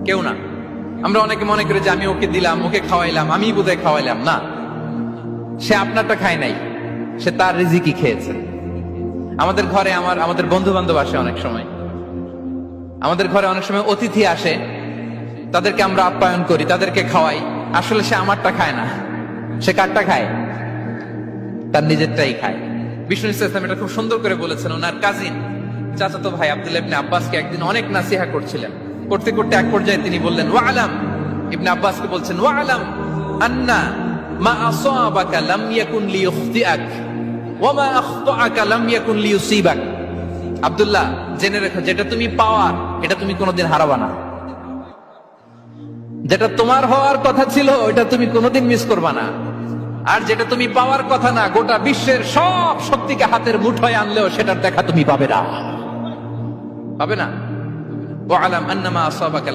কেউ না। আমরা অনেকে মনে করি যে আমি ওকে দিলাম, ওকে খাওয়াইলাম, আমি বোধহয় খাওয়াইলাম। না, সে আপনারটা খায় নাই, সে তার রিজিকই খেয়েছে। আমাদের ঘরে আমাদের বন্ধু বান্ধব আসে অনেক সময়, আমাদের ঘরে অনেক সময় অতিথি আসে, তাদেরকে আমরা আপ্যায়ন করি, তাদেরকে খাওয়াই। আসলে সে আমারটা খায় না, সে কারটা খায়? তার নিজেরটাই খায়। বিষ্ণু ইসলাম এটা খুব সুন্দর করে বলেছেন। ওনার কাজিন চাচাতো ভাই আব্দুল্লাহ ইবনে আব্বাসকে একদিন অনেক নাসিহা করছিলেন। করতে করতে এক পর্যায়ে তিনি বললেন, ওয়ালাম, ইবনে আব্বাসকে বলছেন, ওয়ালাম আন্না মা আসাবাকা লাম ইয়াকুন লিইখতিআক ওয়া মা আখতাআকা লাম ইয়াকুন লিইউসিবাক। আব্দুল্লাহ, জেনে রেখো, যেটা তুমি পাওয়ার এটা তুমি কোনোদিন হারাবা না। যেটা তোমার হওয়ার কথা ছিল ওটা তুমি কোনোদিন মিস করবা না। আর যেটা তুমি পাওয়ার কথা না, গোটা বিশ্বের সব শক্তিকে হাতের মুঠোয় আনলেও সেটার দেখা তুমি পাবে না, পাবে না। ওয়ালাম আন্না মা আসাবাকা